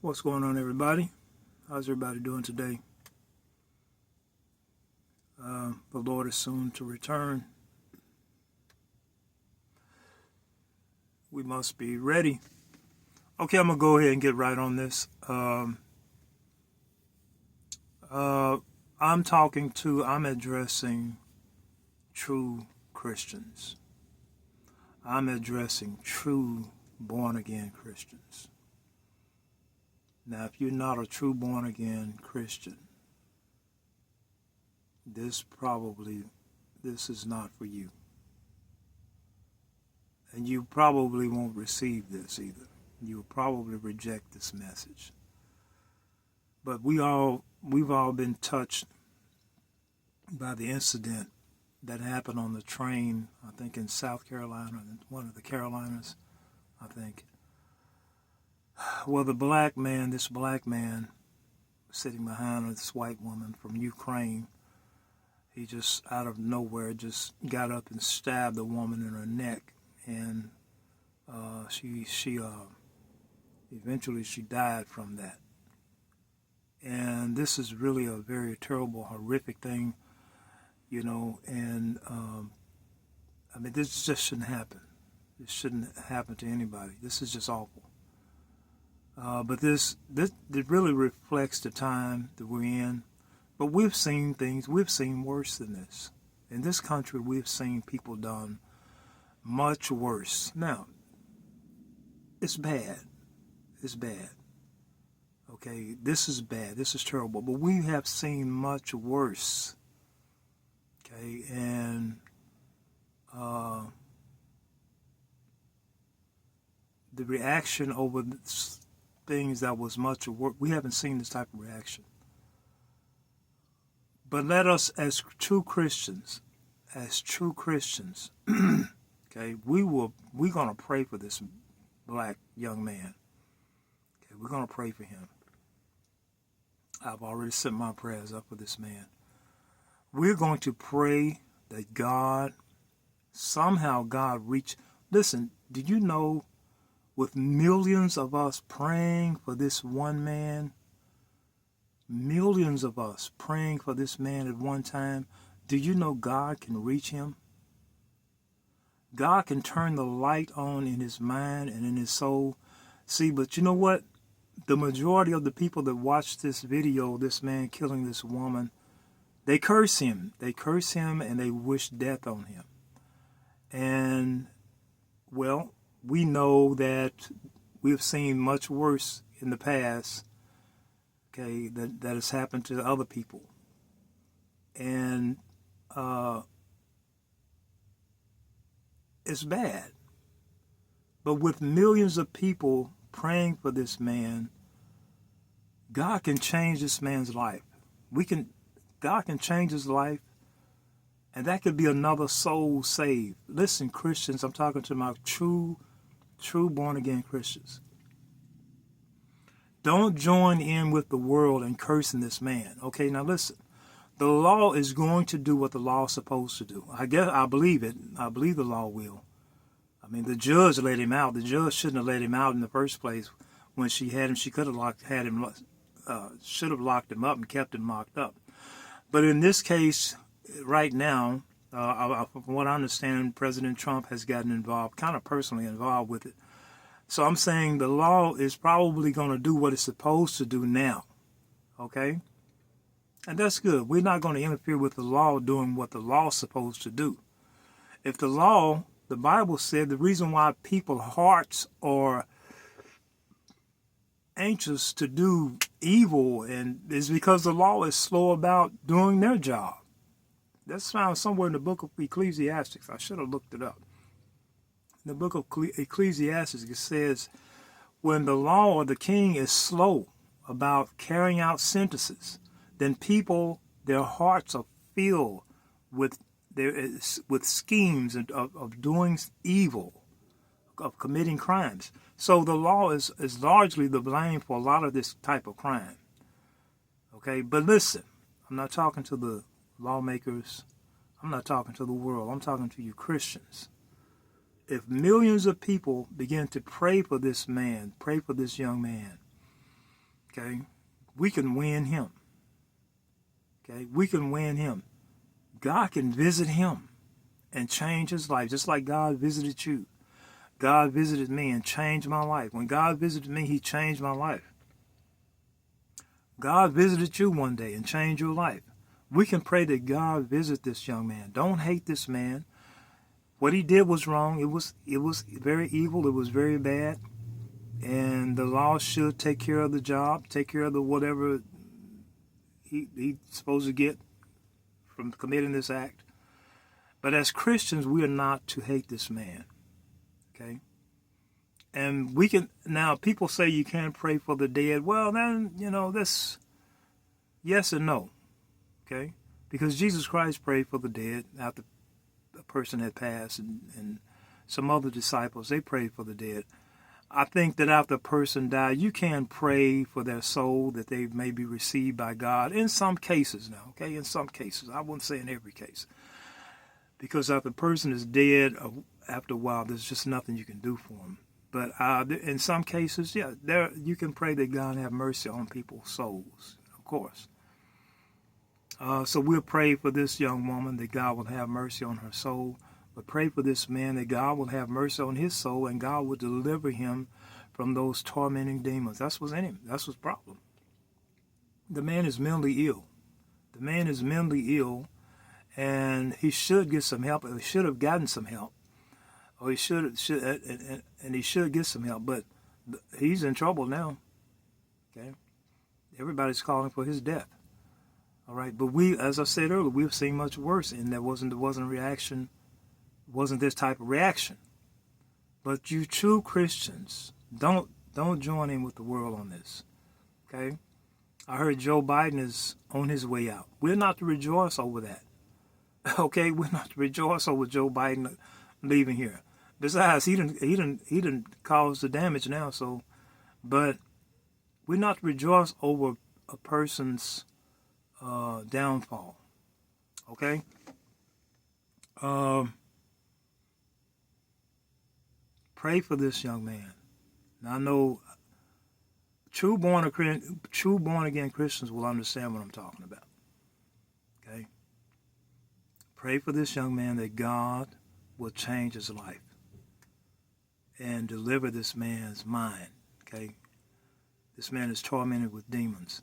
What's going on, everybody? How's everybody doing today? The Lord is soon to return. We must be ready. Okay, I'm going to go ahead and get right on this. I'm addressing true Christians. I'm addressing true born-again Christians. Now, if you're not a true born-again Christian, this is not for you. And you probably won't receive this either. You'll probably reject this message. But we've all been touched by the incident that happened on the train, I think in South Carolina, one of the Carolinas, I think. Well, this black man sitting behind this white woman from Ukraine, he just out of nowhere just got up and stabbed the woman in her neck, and she eventually died from that. And this is really a very terrible, horrific thing, and this just shouldn't happen. This shouldn't happen to anybody. This is just awful. But this it really reflects the time that we're in. But we've seen worse than this. In this country, we've seen people done much worse. Now, it's bad. It's bad. Okay, this is bad. This is terrible. But we have seen much worse. Okay, and the reaction over things that was much worse, we haven't seen this type of reaction. But let us, as true Christians, okay, we're gonna pray for this black young man. Okay, we're gonna pray for him. I've already sent my prayers up for this man. We're going to pray that somehow God reach. Listen, did you know, with millions of us praying for this one man, millions of us praying for this man at one time, do you know God can reach him? God can turn the light on in his mind and in his soul. See, but you know what? The majority of the people that watch this video, this man killing this woman, they curse him. They curse him and they wish death on him. And, well, we know that we've seen much worse in the past, okay, that has happened to other people. And it's bad. But with millions of people praying for this man, God can change this man's life. God can change his life, and that could be another soul saved. Listen, Christians, I'm talking to my true born-again Christians. Don't join in with the world and cursing this man. Okay, now listen. The law is going to do what the law is supposed to do. I believe it. I believe the law will. I mean, the judge let him out. The judge shouldn't have let him out in the first place. When she had him, she could have should have locked him up and kept him locked up. But in this case, right now, from what I understand, President Trump has gotten involved, kind of personally involved with it. So I'm saying the law is probably going to do what it's supposed to do now. Okay? And that's good. We're not going to interfere with the law doing what the law is supposed to do. If the law, the Bible said the reason why people's hearts are anxious to do evil and is because the law is slow about doing their job. That's found somewhere in the book of Ecclesiastes. I should have looked it up. In the book of Ecclesiastes, it says, when the law or the king is slow about carrying out sentences, then people, their hearts are filled with schemes of doing evil, of committing crimes. So the law is largely the blame for a lot of this type of crime. Okay, but listen, I'm not talking to the lawmakers. I'm not talking to the world. I'm talking to you Christians. If millions of people begin to pray for this man, pray for this young man, Okay? We can win him. Okay? We can win him. God can visit him and change his life, just like God visited you. God visited me and changed my life. When God visited me, he changed my life. God visited you one day and changed your life. We can pray that God visit this young man. Don't hate this man. What he did was wrong. It was very evil. It was very bad. And the law should take care of the job, take care of the whatever he's supposed to get from committing this act. But as Christians, we are not to hate this man. Okay? And we can, now people say you can't pray for the dead. Well, then, this, yes and no. Okay? Because Jesus Christ prayed for the dead after a person had passed, and some other disciples, they prayed for the dead. I think that after a person died, you can pray for their soul that they may be received by God. In some cases now, okay? In some cases. I wouldn't say in every case. Because after a person is dead, after a while, there's just nothing you can do for them. But in some cases, yeah, you can pray that God have mercy on people's souls, of course. So we'll pray for this young woman that God will have mercy on her soul. But pray for this man that God will have mercy on his soul and God will deliver him from those tormenting demons. That's what's in him. That's what's the problem. The man is mentally ill. The man is mentally ill, and he should get some help. Or he should have gotten some help. Or he should and he should get some help. But he's in trouble now. Okay? Everybody's calling for his death. All right, but as I said earlier, we've seen much worse, and there wasn't a reaction. Wasn't this type of reaction. But you true Christians, don't join in with the world on this. Okay? I heard Joe Biden is on his way out. We're not to rejoice over that. Okay? We're not to rejoice over Joe Biden leaving here. Besides, he didn't cause the damage now, but we're not to rejoice over a person's downfall. Okay? Pray for this young man. Now I know true born again Christians will understand what I'm talking about. Okay? Pray for this young man that God will change his life and deliver this man's mind. Okay? This man is tormented with demons.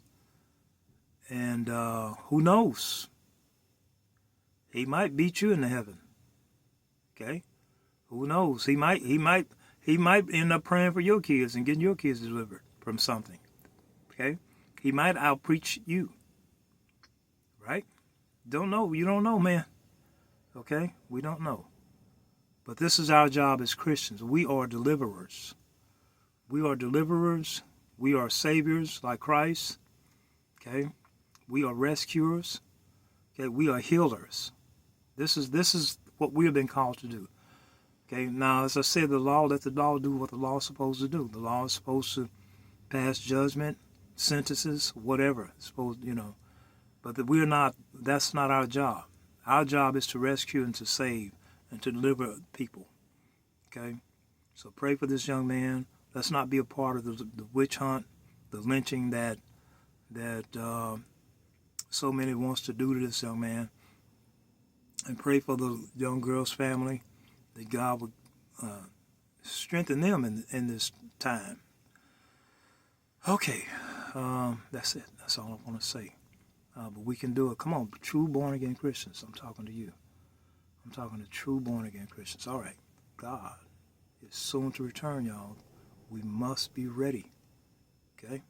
And who knows? He might beat you into heaven. Okay? Who knows? He might end up praying for your kids and getting your kids delivered from something. Okay? He might outpreach you. Right? Don't know. You don't know, man. Okay? We don't know. But this is our job as Christians. We are deliverers. We are deliverers. We are saviors like Christ. Okay? We are rescuers. Okay? We are healers. This is what we have been called to do. Okay, now as I said, let the law do what the law is supposed to do. The law is supposed to pass judgment, sentences, whatever. But that's not our job. Our job is to rescue and to save and to deliver people. Okay? So pray for this young man. Let's not be a part of the witch hunt, the lynching that so many wants to do to this young man. And pray for the young girl's family, that God would strengthen them in this time. Okay, that's it. That's all I want to say. But we can do it. Come on, true born-again Christians. I'm talking to you. I'm talking to true born-again Christians. All right, God is soon to return, y'all. We must be ready. Okay?